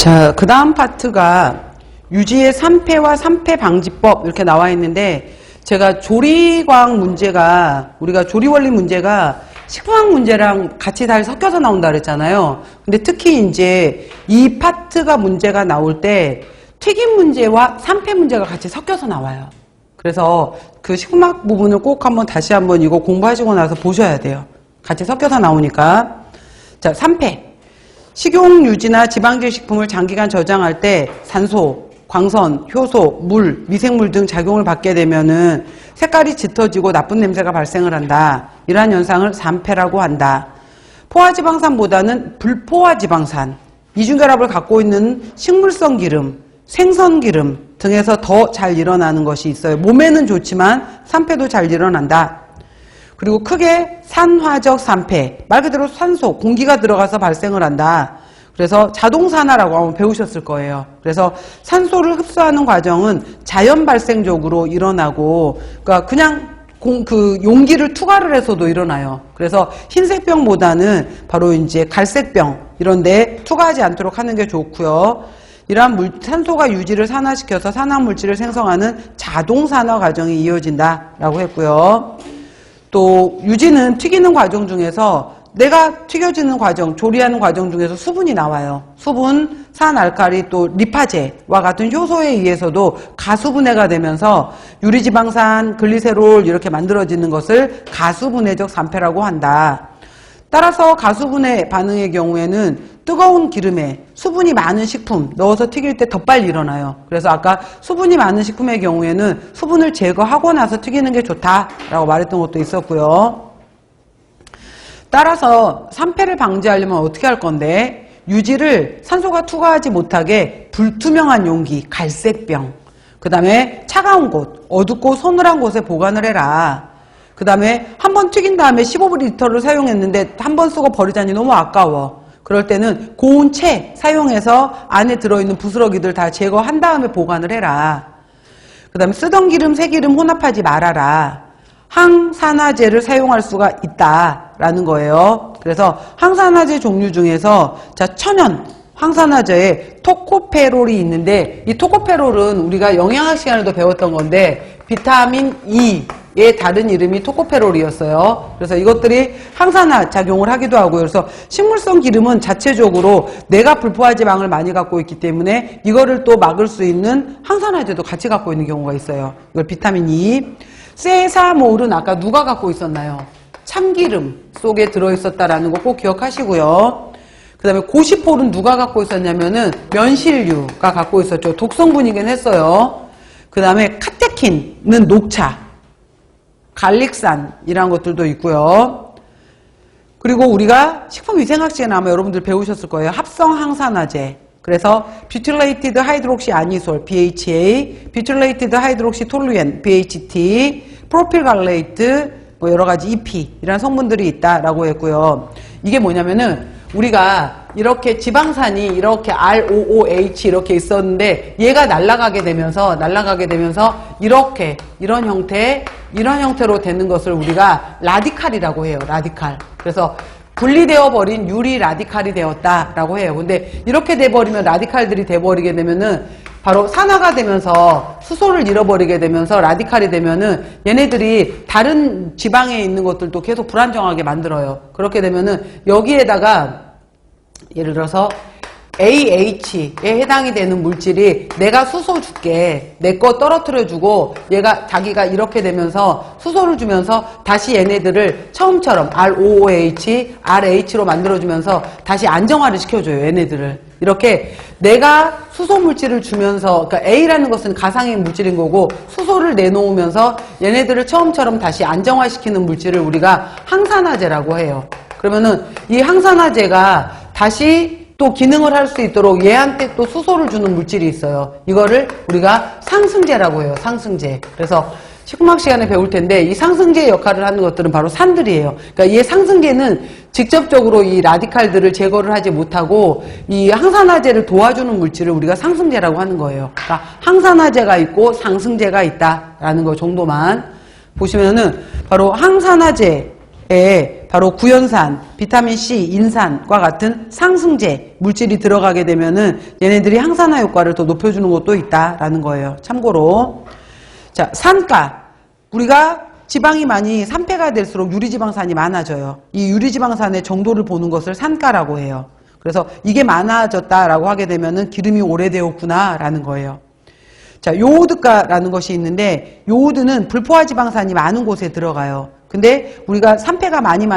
자, 그 다음 파트가 유지의 3패와 3패 방지법 이렇게 나와 있는데, 제가 조리과학 문제가, 우리가 조리원리 문제가 식품학 문제랑 같이 잘 섞여서 나온다 그랬잖아요. 근데 특히 이제 이 파트가 문제가 나올 때 튀김 문제와 3패 문제가 같이 섞여서 나와요. 그래서 그 식품학 부분을 꼭 한번 다시 한번 이거 공부하시고 나서 보셔야 돼요. 같이 섞여서 나오니까. 자, 3패. 식용 유지나 지방질 식품을 장기간 저장할 때 산소, 광선, 효소, 물, 미생물 등 작용을 받게 되면은 색깔이 짙어지고 나쁜 냄새가 발생을 한다. 이러한 현상을 3패라고 한다. 포화지방산보다는 불포화지방산, 이중결합을 갖고 있는 식물성 기름, 생선 기름 등에서 더 잘 일어나는 것이 있어요. 몸에는 좋지만 3패도 잘 일어난다. 그리고 크게 산화적 3패, 말 그대로 산소, 공기가 들어가서 발생을 한다. 그래서 자동산화라고 한번 배우셨을 거예요. 그래서 산소를 흡수하는 과정은 자연 발생적으로 일어나고, 그러니까 그냥 그 용기를 투과를 해서도 일어나요. 그래서 흰색병보다는 바로 이제 갈색병 이런데 투과하지 않도록 하는 게 좋고요. 이러한 산소가 유지를 산화시켜서 산화물질을 생성하는 자동산화 과정이 이어진다라고 했고요. 또 유지는 튀기는 과정 중에서 내가 튀겨지는 과정, 조리하는 과정 중에서 수분이 나와요. 수분, 산알칼리, 또 리파제와 같은 효소에 의해서도 가수분해가 되면서 유리지방산, 글리세롤 이렇게 만들어지는 것을 가수분해적 3패라고 한다. 따라서 가수분해 반응의 경우에는 뜨거운 기름에 수분이 많은 식품 넣어서 튀길 때 더 빨리 일어나요. 그래서 아까 수분이 많은 식품의 경우에는 수분을 제거하고 나서 튀기는 게 좋다라고 말했던 것도 있었고요. 따라서 3패를 방지하려면 어떻게 할 건데, 유지를 산소가 투과하지 못하게 불투명한 용기, 갈색병, 그 다음에 차가운 곳, 어둡고 서늘한 곳에 보관을 해라. 그 다음에 한 번 튀긴 다음에 15리터를 사용했는데 한 번 쓰고 버리자니 너무 아까워. 그럴 때는 고운 채 사용해서 안에 들어있는 부스러기들 다 제거한 다음에 보관을 해라. 그 다음에 쓰던 기름, 새 기름 혼합하지 말아라. 항산화제를 사용할 수가 있다라는 거예요. 그래서 항산화제 종류 중에서 자, 천연 항산화제에 토코페롤이 있는데, 이 토코페롤은 우리가 영양학 시간에도 배웠던 건데 비타민 E의 다른 이름이 토코페롤이었어요. 그래서 이것들이 항산화 작용을 하기도 하고요. 그래서 식물성 기름은 자체적으로 내가 불포화지방을 많이 갖고 있기 때문에 이거를 또 막을 수 있는 항산화제도 같이 갖고 있는 경우가 있어요. 이걸 비타민 E. 세사몰은 아까 누가 갖고 있었나요? 참기름 속에 들어있었다라는 거 꼭 기억하시고요. 그 다음에 고시폴은 누가 갖고 있었냐면은 면실류가 갖고 있었죠. 독성분이긴 했어요. 그 다음에 카테킨은 녹차, 갈릭산이라는 것들도 있고요. 그리고 우리가 식품위생학 시간에 아마 여러분들 배우셨을 거예요. 합성 항산화제. 그래서 뷰틸레이티드 하이드록시 아니솔 BHA, 뷰틸레이티드 하이드록시 톨루엔 BHT, 프로필갈레이트, 뭐 여러 가지 EP 이런 성분들이 있다라고 했고요. 이게 뭐냐면은 우리가 이렇게 지방산이 이렇게 ROOH 이렇게 있었는데 얘가 날아가게 되면서 이렇게 이런 형태로 되는 것을 우리가 라디칼이라고 해요. 라디칼. 그래서 분리되어 버린 유리 라디칼이 되었다라고 해요. 근데 이렇게 돼버리면 라디칼들이 돼버리게 되면은 바로 산화가 되면서 수소를 잃어버리게 되면서 라디칼이 되면은 얘네들이 다른 지방에 있는 것들도 계속 불안정하게 만들어요. 그렇게 되면은 여기에다가 예를 들어서 AH에 해당이 되는 물질이 내가 수소 줄게, 내 거 떨어뜨려 주고 얘가 자기가 이렇게 되면서 수소를 주면서 다시 얘네들을 처음처럼 ROOH, RH로 만들어주면서 다시 안정화를 시켜줘요. 얘네들을 이렇게 내가 수소 물질을 주면서, 그러니까 A라는 것은 가상의 물질인 거고 수소를 내놓으면서 얘네들을 처음처럼 다시 안정화시키는 물질을 우리가 항산화제라고 해요. 그러면은 이 항산화제가 다시 또 기능을 할 수 있도록 얘한테 또 수소를 주는 물질이 있어요. 이거를 우리가 상승제라고 해요. 상승제. 그래서 식품학 시간에 배울 텐데 이 상승제 역할을 하는 것들은 바로 산들이에요. 그러니까 이 상승제는 직접적으로 이 라디칼들을 제거를 하지 못하고 이 항산화제를 도와주는 물질을 우리가 상승제라고 하는 거예요. 그러니까 항산화제가 있고 상승제가 있다라는 거 정도만 보시면은 바로 항산화제에 바로 구연산, 비타민C, 인산과 같은 상승제 물질이 들어가게 되면은 얘네들이 항산화 효과를 더 높여주는 것도 있다라는 거예요. 참고로. 자, 산가. 우리가 지방이 많이 산패가 될수록 유리지방산이 많아져요. 이 유리지방산의 정도를 보는 것을 산가라고 해요. 그래서 이게 많아졌다라고 하게 되면은 기름이 오래되었구나라는 거예요. 자, 요오드가라는 것이 있는데 요오드는 불포화 지방산이 많은 곳에 들어가요. 근데 우리가 산패가 많이